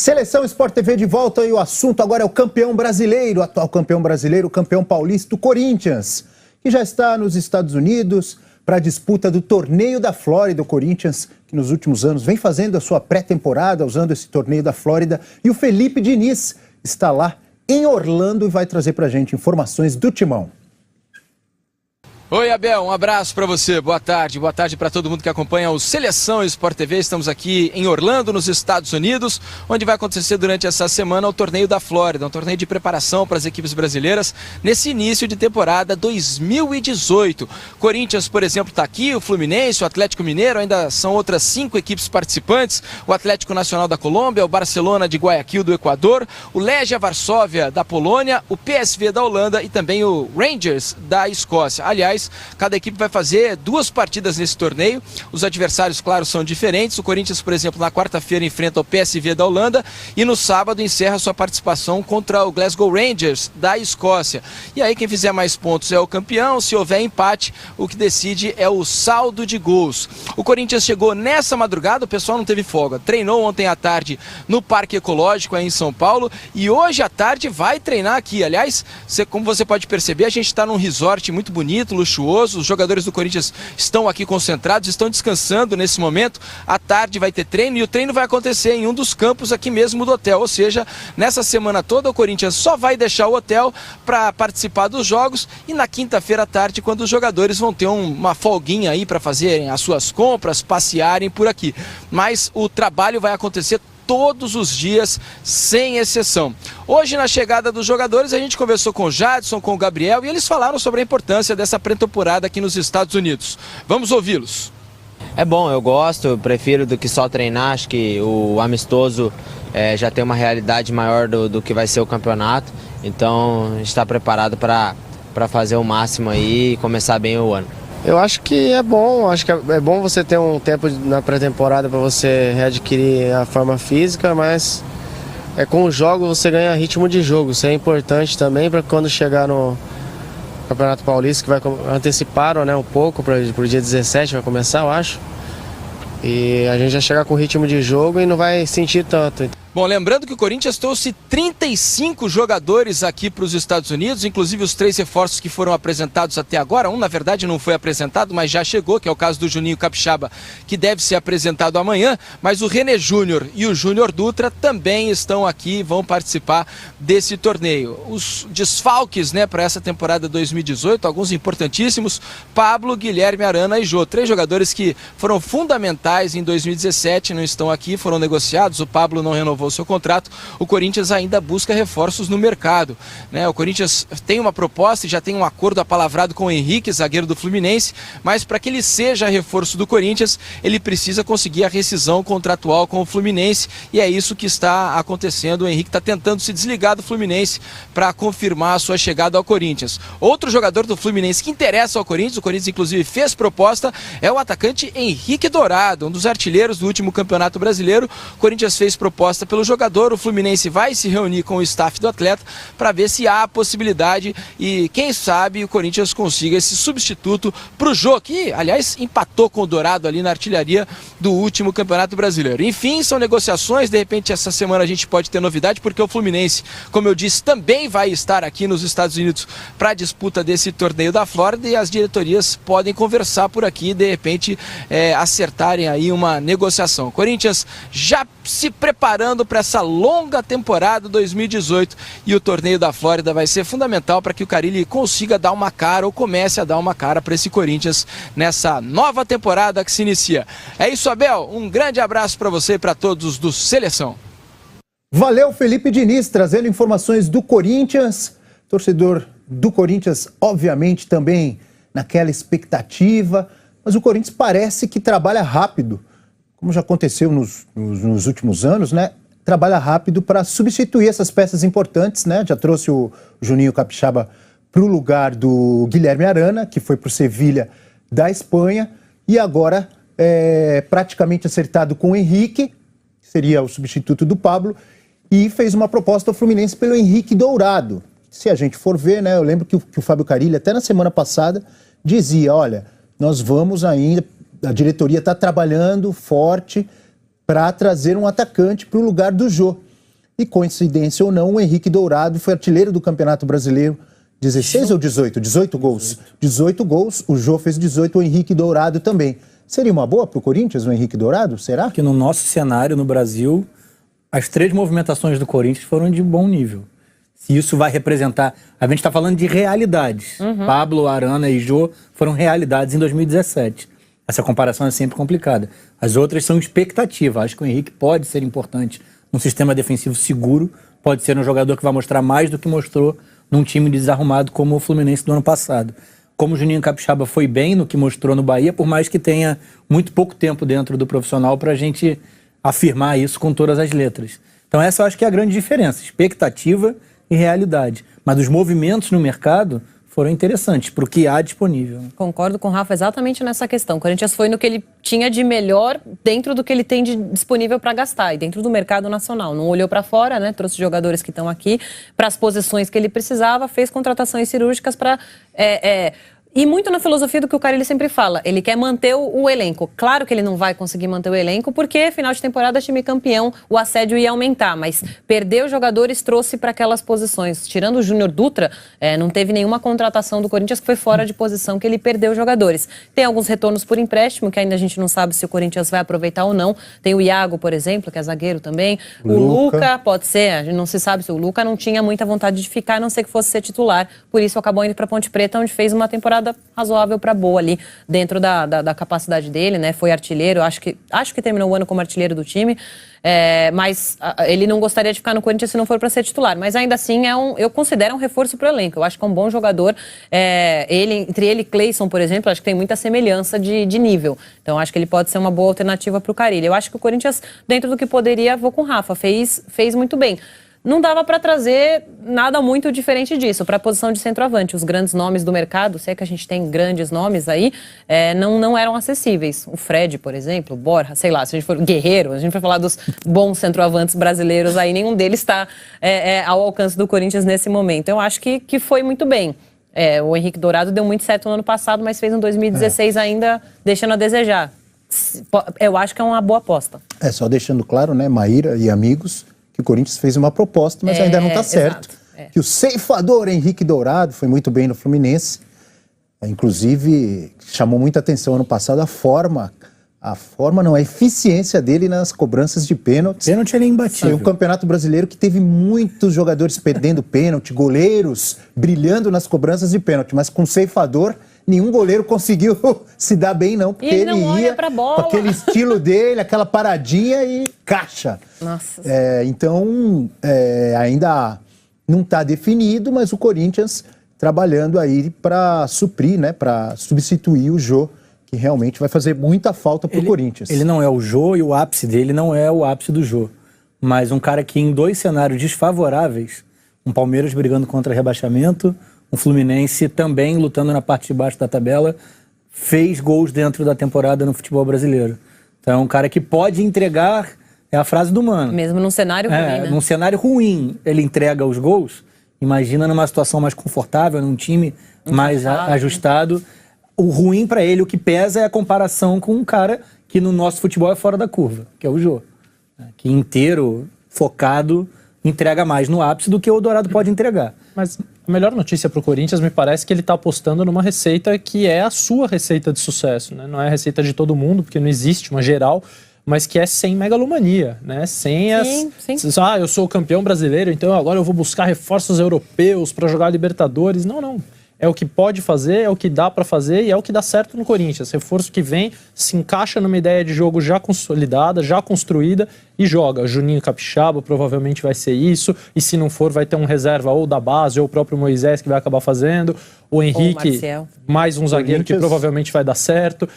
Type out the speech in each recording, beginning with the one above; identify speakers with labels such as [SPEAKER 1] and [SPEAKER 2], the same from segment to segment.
[SPEAKER 1] Seleção Sport TV de volta e o assunto agora é o campeão brasileiro, o atual campeão brasileiro, o campeão paulista, o Corinthians, que já está nos Estados Unidos para a disputa do Torneio da Flórida. O Corinthians, que nos últimos anos vem fazendo a sua pré-temporada usando esse Torneio da Flórida. E o Felipe Diniz está lá em Orlando e vai trazer para a gente informações do Timão.
[SPEAKER 2] Oi, Abel, um abraço para você, boa tarde para todo mundo que acompanha o Seleção Sport TV. Estamos aqui em Orlando, nos Estados Unidos, onde vai acontecer durante essa semana o Torneio da Flórida, um torneio de preparação para as equipes brasileiras nesse início de temporada 2018. Corinthians, por exemplo, está aqui, o Fluminense, o Atlético Mineiro, ainda são outras 5 equipes participantes, o Atlético Nacional da Colômbia, o Barcelona de Guayaquil do Equador, o Legia Varsóvia da Polônia, o PSV da Holanda e também o Rangers da Escócia. Aliás, cada equipe vai fazer 2 partidas nesse torneio. Os adversários, claro, são diferentes. O Corinthians, por exemplo, na quarta-feira enfrenta o PSV da Holanda e no sábado encerra sua participação contra o Glasgow Rangers da Escócia. E aí quem fizer mais pontos é o campeão. Se houver empate, o que decide é o saldo de gols. O Corinthians chegou nessa madrugada, o pessoal não teve folga. Treinou ontem à tarde no Parque Ecológico aí em São Paulo e hoje à tarde vai treinar aqui. Aliás, como você pode perceber, a gente está num resort muito bonito, luxuoso. Os jogadores do Corinthians estão aqui concentrados, estão descansando nesse momento. À tarde vai ter treino e o treino vai acontecer em um dos campos aqui mesmo do hotel. Ou seja, nessa semana toda o Corinthians só vai deixar o hotel para participar dos jogos e na quinta-feira à tarde, quando os jogadores vão ter uma folguinha aí para fazerem as suas compras, passearem por aqui. Mas o trabalho vai acontecer todos os dias, sem exceção. Hoje, na chegada dos jogadores, a gente conversou com o Jadson, com o Gabriel, e eles falaram sobre a importância dessa pré-temporada aqui nos Estados Unidos. Vamos ouvi-los.
[SPEAKER 3] É bom, eu gosto, eu prefiro do que só treinar. Acho que o amistoso já tem uma realidade maior do que vai ser o campeonato. Então, a gente está preparado para fazer o máximo aí e começar bem o ano.
[SPEAKER 4] Eu acho que é bom você ter um tempo na pré-temporada para você readquirir a forma física, mas com o jogo você ganha ritmo de jogo. Isso é importante também para quando chegar no Campeonato Paulista, que vai anteciparam, né, um pouco para o dia 17, vai começar, eu acho. E a gente já chega com ritmo de jogo e não vai sentir tanto.
[SPEAKER 2] Bom, lembrando que o Corinthians trouxe 35 jogadores aqui para os Estados Unidos, inclusive os 3 reforços que foram apresentados até agora. Um, na verdade, não foi apresentado, mas já chegou, que é o caso do Juninho Capixaba, que deve ser apresentado amanhã. Mas o René Júnior e o Júnior Dutra também estão aqui e vão participar desse torneio. Os desfalques, né, para essa temporada 2018, alguns importantíssimos: Pablo, Guilherme Arana e Jô. 3 jogadores que foram fundamentais em 2017, não estão aqui, foram negociados. O Pablo não renovou o seu contrato. O Corinthians ainda busca reforços no mercado, né? O Corinthians tem uma proposta e já tem um acordo apalavrado com o Henrique, zagueiro do Fluminense, mas para que ele seja reforço do Corinthians, ele precisa conseguir a rescisão contratual com o Fluminense e é isso que está acontecendo. O Henrique está tentando se desligar do Fluminense para confirmar a sua chegada ao Corinthians. Outro jogador do Fluminense que interessa ao Corinthians, o Corinthians inclusive fez proposta, é o atacante Henrique Dourado, um dos artilheiros do último Campeonato Brasileiro. O Corinthians fez proposta pelo jogador, o Fluminense vai se reunir com o staff do atleta para ver se há a possibilidade e quem sabe o Corinthians consiga esse substituto para o Jô, que aliás empatou com o Dourado ali na artilharia do último Campeonato Brasileiro. Enfim, são negociações, de repente essa semana a gente pode ter novidade, porque o Fluminense, como eu disse, também vai estar aqui nos Estados Unidos para a disputa desse Torneio da Flórida e as diretorias podem conversar por aqui e de repente acertarem aí uma negociação. O Corinthians já se preparando para essa longa temporada 2018 e o Torneio da Flórida vai ser fundamental para que o Carille consiga dar uma cara ou comece a dar uma cara para esse Corinthians nessa nova temporada que se inicia. É isso, Abel, um grande abraço para você e para todos do Seleção.
[SPEAKER 1] Valeu, Felipe Diniz, trazendo informações do Corinthians. Torcedor do Corinthians, obviamente, também naquela expectativa, mas o Corinthians parece que trabalha rápido, como já aconteceu nos últimos anos, né? Trabalha rápido para substituir essas peças importantes, né? Já trouxe o Juninho Capixaba para o lugar do Guilherme Arana, que foi para o Sevilha da Espanha, e agora praticamente acertado com o Henrique, que seria o substituto do Pablo, e fez uma proposta ao Fluminense pelo Henrique Dourado. Se a gente for ver, né? Eu lembro que o Fábio Carille, até na semana passada, dizia, olha, nós vamos ainda, a diretoria está trabalhando forte para trazer um atacante para o lugar do Jô. E coincidência ou não, o Henrique Dourado foi artilheiro do Campeonato Brasileiro. 16 ou 18? 18 gols. 18 gols, o Jô fez 18, o Henrique Dourado também. Seria uma boa para o Corinthians, o Henrique Dourado? Será?
[SPEAKER 5] Que no nosso cenário, no Brasil, as 3 movimentações do Corinthians foram de bom nível. Se isso vai representar... A gente está falando de realidades. Pablo, Arana e Jô foram realidades em 2017. Essa comparação é sempre complicada. As outras são expectativa. Acho que o Henrique pode ser importante num sistema defensivo seguro, pode ser um jogador que vai mostrar mais do que mostrou num time desarrumado como o Fluminense do ano passado. Como o Juninho Capixaba foi bem no que mostrou no Bahia, por mais que tenha muito pouco tempo dentro do profissional para a gente afirmar isso com todas as letras. Então essa eu acho que é a grande diferença, expectativa e realidade. Mas os movimentos no mercado foram interessantes para o que há disponível.
[SPEAKER 6] Concordo com o Rafa exatamente nessa questão. O Corinthians foi no que ele tinha de melhor dentro do que ele tem de disponível para gastar e dentro do mercado nacional. Não olhou para fora, né? Trouxe jogadores que estão aqui para as posições que ele precisava, fez contratações cirúrgicas para... E muito na filosofia do que o Carille sempre fala, ele quer manter o elenco. Claro que ele não vai conseguir manter o elenco, porque final de temporada, time campeão, o assédio ia aumentar, mas perder os jogadores trouxe para aquelas posições. Tirando o Júnior Dutra, não teve nenhuma contratação do Corinthians que foi fora de posição, que ele perdeu os jogadores. Tem alguns retornos por empréstimo, que ainda a gente não sabe se o Corinthians vai aproveitar ou não. Tem o Iago, por exemplo, que é zagueiro também. O Luca, pode ser, a gente não se sabe se o Luca não tinha muita vontade de ficar, a não ser que fosse ser titular. Por isso acabou indo para Ponte Preta, onde fez uma temporada razoável para boa ali, dentro da capacidade dele, né? Foi artilheiro, acho que terminou o ano como artilheiro do time, mas ele não gostaria de ficar no Corinthians se não for para ser titular, mas ainda assim eu considero um reforço para o elenco. Eu acho que é um bom jogador, entre ele e Cleison, por exemplo, acho que tem muita semelhança de nível, então acho que ele pode ser uma boa alternativa para o Carille. Eu acho que o Corinthians, dentro do que poderia, vou com o Rafa, fez muito bem. Não dava para trazer nada muito diferente disso para a posição de centroavante. Os grandes nomes do mercado, sei que a gente tem grandes nomes aí, não eram acessíveis. O Fred, por exemplo, Borja, sei lá, se a gente for Guerreiro, a gente for falar dos bons centroavantes brasileiros aí, nenhum deles está ao alcance do Corinthians nesse momento. Eu acho que foi muito bem. O Henrique Dourado deu muito certo no ano passado, mas fez em 2016 ainda deixando a desejar. Eu acho que é uma boa aposta.
[SPEAKER 1] Só deixando claro, né, Maíra e amigos, que o Corinthians fez uma proposta, mas ainda não está certo. Que o ceifador Henrique Dourado foi muito bem no Fluminense. Inclusive, chamou muita atenção ano passado a eficiência dele nas cobranças de pênaltis.
[SPEAKER 5] Pênalti ele é imbatível.
[SPEAKER 1] Foi um campeonato brasileiro que teve muitos jogadores perdendo pênalti, goleiros brilhando nas cobranças de pênalti, mas com o ceifador, nenhum goleiro conseguiu se dar bem, não, porque ele ia com aquele estilo dele, aquela paradinha e caixa.
[SPEAKER 6] Nossa.
[SPEAKER 1] Então, ainda não está definido, mas o Corinthians trabalhando aí para suprir, né, para substituir o Jô, que realmente vai fazer muita falta para o Corinthians.
[SPEAKER 5] Ele não é o Jô e o ápice dele não é o ápice do Jô. Mas um cara que em 2 cenários desfavoráveis, um Palmeiras brigando contra rebaixamento, um Fluminense também lutando na parte de baixo da tabela, fez gols dentro da temporada no futebol brasileiro. Então é um cara que pode entregar, é a frase do Mano.
[SPEAKER 6] Mesmo num cenário ruim, né?
[SPEAKER 5] Num cenário ruim ele entrega os gols, imagina numa situação mais confortável, num time mais ajustado. O ruim para ele, o que pesa é a comparação com um cara que no nosso futebol é fora da curva, que é o Jô. Que inteiro, focado, entrega mais no ápice do que o Dourado pode entregar.
[SPEAKER 7] Mas a melhor notícia para o Corinthians me parece que ele está apostando numa receita que é a sua receita de sucesso, né? Não é a receita de todo mundo, porque não existe uma geral, mas que é sem megalomania, né? Sem eu sou o campeão brasileiro, então agora eu vou buscar reforços europeus para jogar Libertadores. Não. É o que pode fazer, é o que dá para fazer e é o que dá certo no Corinthians. Reforço que vem, se encaixa numa ideia de jogo já consolidada, já construída e joga. Juninho Capixaba provavelmente vai ser isso, e se não for vai ter um reserva ou da base ou o próprio Moisés que vai acabar fazendo. O Henrique, mais um zagueiro que provavelmente vai dar certo.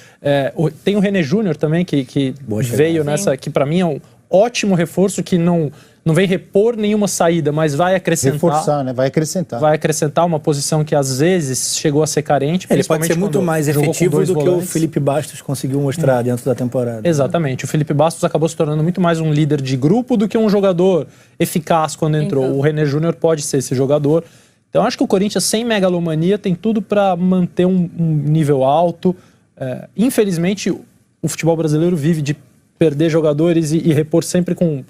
[SPEAKER 7] Tem o René Júnior também que veio nessa, que para mim é um ótimo reforço que não vem repor nenhuma saída, mas vai acrescentar.
[SPEAKER 1] Reforçar, né? Vai acrescentar.
[SPEAKER 7] Vai acrescentar uma posição que às vezes chegou a ser carente.
[SPEAKER 5] Ele pode ser muito mais efetivo do que o Felipe Bastos conseguiu mostrar dentro da temporada.
[SPEAKER 7] Exatamente. O Felipe Bastos acabou se tornando muito mais um líder de grupo do que um jogador eficaz quando entrou. O René Júnior pode ser esse jogador. Então acho que o Corinthians, sem megalomania, tem tudo para manter um nível alto. Infelizmente, o futebol brasileiro vive de perder jogadores e repor sempre com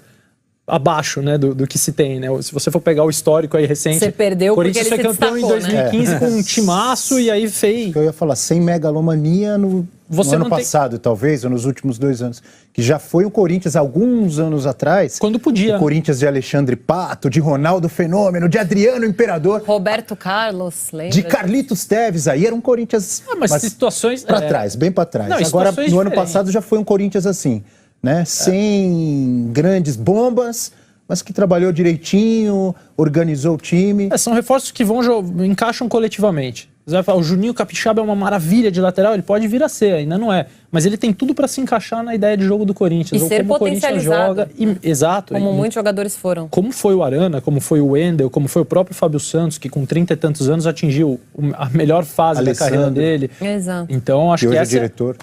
[SPEAKER 7] abaixo, né, do que se tem, né? Se você for pegar o histórico aí recente,
[SPEAKER 6] Você perdeu
[SPEAKER 7] o Corinthians
[SPEAKER 6] porque ele
[SPEAKER 7] foi
[SPEAKER 6] se
[SPEAKER 7] campeão em
[SPEAKER 6] destacou,
[SPEAKER 7] 2015 com um timaço e aí fez...
[SPEAKER 1] Eu ia falar, sem megalomania no ano passado, talvez, ou nos últimos 2 anos. Que já foi o Corinthians, alguns anos atrás.
[SPEAKER 7] Quando podia.
[SPEAKER 1] O Corinthians de Alexandre Pato, de Ronaldo Fenômeno, de Adriano Imperador.
[SPEAKER 6] Roberto Carlos, lembra?
[SPEAKER 1] De Carlitos Teves. Aí era um Corinthians
[SPEAKER 7] mas situações...
[SPEAKER 1] para trás, bem para trás.
[SPEAKER 7] Não,
[SPEAKER 1] agora, no ano
[SPEAKER 7] diferentes.
[SPEAKER 1] passado, já foi um Corinthians assim, né? Sem grandes bombas, mas que trabalhou direitinho, organizou o time.
[SPEAKER 7] São reforços que encaixam coletivamente. Você vai falar, o Juninho Capixaba é uma maravilha de lateral, ele pode vir a ser, ainda não é. Mas ele tem tudo para se encaixar na ideia de jogo do Corinthians.
[SPEAKER 6] E
[SPEAKER 7] ou
[SPEAKER 6] ser
[SPEAKER 7] como o Corinthians joga. Exato.
[SPEAKER 6] Como muitos jogadores foram.
[SPEAKER 7] Como foi o Arana, como foi o Wendel, como foi o próprio Fábio Santos, que com 30 e tantos anos atingiu a melhor fase da carreira dele.
[SPEAKER 6] Exato.
[SPEAKER 7] Então, acho que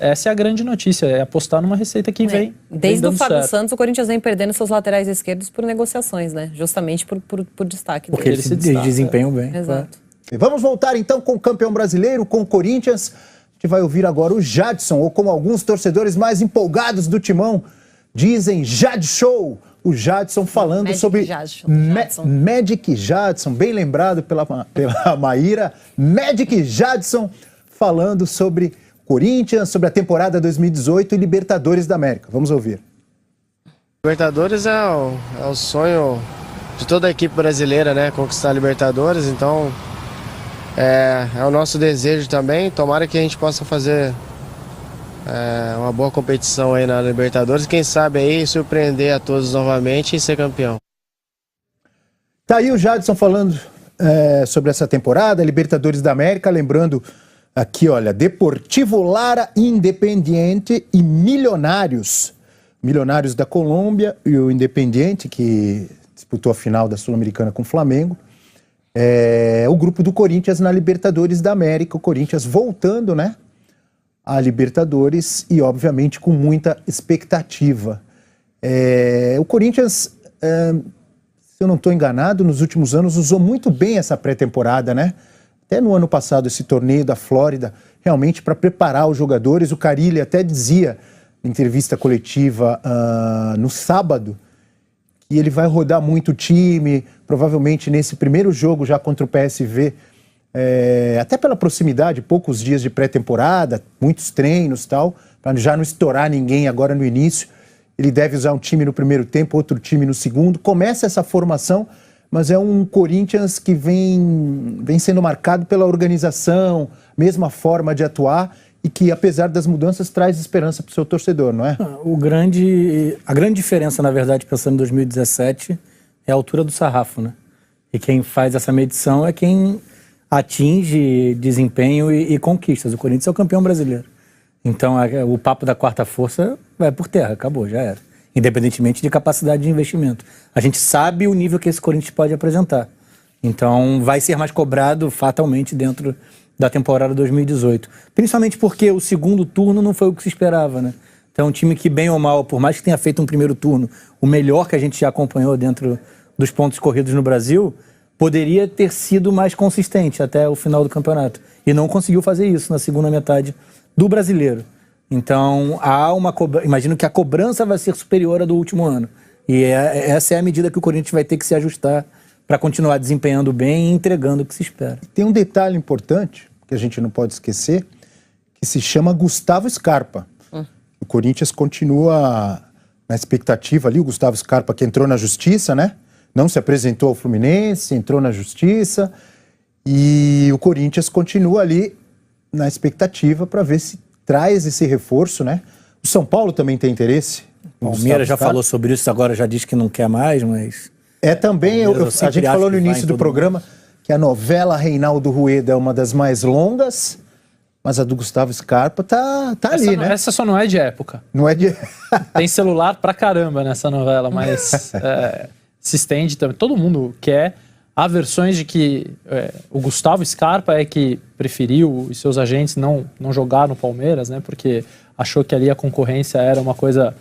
[SPEAKER 1] essa
[SPEAKER 7] é a grande notícia, é apostar numa receita que vem.
[SPEAKER 6] Desde o Fábio
[SPEAKER 7] certo.
[SPEAKER 6] Santos, o Corinthians vem perdendo seus laterais esquerdos por negociações, né? Justamente por destaque.
[SPEAKER 5] Porque eles se desempenham bem.
[SPEAKER 6] Exato.
[SPEAKER 1] Vamos voltar então com o campeão brasileiro, com o Corinthians. A gente vai ouvir agora o Jadson, ou como alguns torcedores mais empolgados do Timão dizem, Jad Show. O Jadson falando
[SPEAKER 6] Magic
[SPEAKER 1] sobre
[SPEAKER 6] Jadson.
[SPEAKER 1] Magic Jadson, bem lembrado pela Maíra. Magic Jadson falando sobre Corinthians, sobre a temporada 2018 e Libertadores da América. Vamos ouvir.
[SPEAKER 4] Libertadores é o sonho de toda a equipe brasileira, né? Conquistar a Libertadores, então é o nosso desejo também. Tomara que a gente possa fazer uma boa competição aí na Libertadores. Quem sabe aí surpreender a todos novamente e ser campeão.
[SPEAKER 1] Tá aí o Jadson falando sobre essa temporada, Libertadores da América, lembrando aqui, olha, Deportivo Lara, Independiente e Milionários. Milionários da Colômbia e o Independiente, que disputou a final da Sul-Americana com o Flamengo. O grupo do Corinthians na Libertadores da América. O Corinthians voltando, né, à Libertadores e, obviamente, com muita expectativa. O Corinthians, se eu não estou enganado, nos últimos anos usou muito bem essa pré-temporada, né? Até no ano passado, esse torneio da Flórida, realmente para preparar os jogadores. O Carille até dizia, em entrevista coletiva no sábado, que ele vai rodar muito o time, provavelmente nesse primeiro jogo já contra o PSV, até pela proximidade, poucos dias de pré-temporada, muitos treinos e tal, para já não estourar ninguém agora no início. Ele deve usar um time no primeiro tempo, outro time no segundo. Começa essa formação, mas é um Corinthians que vem sendo marcado pela organização, mesma forma de atuar, e que, apesar das mudanças, traz esperança para o seu torcedor, não é?
[SPEAKER 5] A grande diferença, na verdade, pensando em 2017, é a altura do sarrafo, né? E quem faz essa medição é quem atinge desempenho e conquistas. O Corinthians é o campeão brasileiro. Então, o papo da quarta força vai por terra, acabou, já era. Independentemente de capacidade de investimento. A gente sabe o nível que esse Corinthians pode apresentar. Então, vai ser mais cobrado fatalmente dentro da temporada 2018. Principalmente porque o segundo turno não foi o que se esperava, né? Então, um time que, bem ou mal, por mais que tenha feito um primeiro turno, o melhor que a gente já acompanhou dentro dos pontos corridos no Brasil, poderia ter sido mais consistente até o final do campeonato. E não conseguiu fazer isso na segunda metade do brasileiro. Então, imagino que a cobrança vai ser superior à do último ano. E essa é a medida que o Corinthians vai ter que se ajustar para continuar desempenhando bem e entregando o que se espera.
[SPEAKER 1] Tem um detalhe importante, que a gente não pode esquecer, que se chama Gustavo Scarpa. O Corinthians continua na expectativa ali, o Gustavo Scarpa que entrou na justiça, né? Não se apresentou ao Fluminense, entrou na justiça, e o Corinthians continua ali na expectativa para ver se traz esse reforço, né? O São Paulo também tem interesse.
[SPEAKER 5] O Palmeiras já falou sobre isso, agora já diz que não quer mais, mas...
[SPEAKER 1] Também, a gente falou no início do programa que a novela Reinaldo Rueda é uma das mais longas, mas a do Gustavo Scarpa tá ali, né?
[SPEAKER 7] Essa só não é de época.
[SPEAKER 1] Não é de...
[SPEAKER 7] Tem celular pra caramba nessa novela, mas se estende também. Todo mundo quer. Há versões de que o Gustavo Scarpa é que preferiu e seus agentes não jogar no Palmeiras, né? Porque achou que ali a concorrência era uma coisa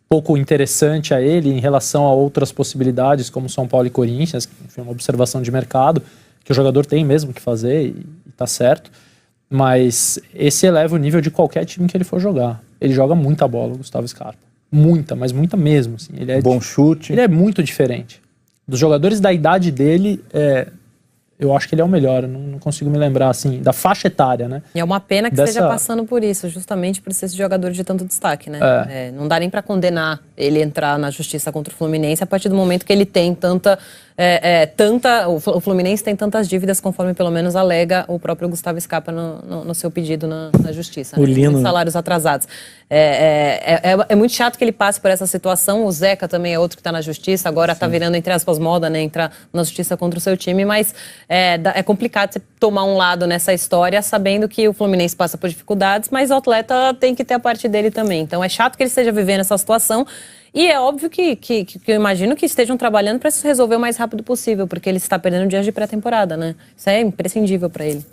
[SPEAKER 7] pouco interessante a ele em relação a outras possibilidades, como São Paulo e Corinthians, que foi uma observação de mercado, que o jogador tem mesmo que fazer e tá certo. Mas esse eleva o nível de qualquer time que ele for jogar. Ele joga muita bola, o Gustavo Scarpa. muita, mas muita mesmo. Assim. Ele é
[SPEAKER 1] Bom chute.
[SPEAKER 7] Ele é muito diferente. Dos jogadores da idade dele, eu acho que ele é o melhor. Eu não consigo me lembrar, assim, da faixa etária, né?
[SPEAKER 6] E é uma pena que esteja passando por isso, justamente por ser esse jogador de tanto destaque, né? Não dá nem para condenar ele entrar na justiça contra o Fluminense a partir do momento que ele tem o Fluminense tem tantas dívidas, conforme pelo menos alega o próprio Gustavo Scarpa no seu pedido na justiça.
[SPEAKER 5] O Lino.
[SPEAKER 6] Salários atrasados. É muito chato que ele passe por essa situação. O Zeca também é outro que está na justiça, agora está virando, entre aspas, moda, né? Entrar na justiça contra o seu time, mas é complicado você tomar um lado nessa história, sabendo que o Fluminense passa por dificuldades, mas o atleta tem que ter a parte dele também. Então é chato que ele esteja vivendo essa situação. E é óbvio que eu imagino que estejam trabalhando para isso resolver o mais rápido possível, porque ele está perdendo dias de pré-temporada, né? Isso é imprescindível para ele.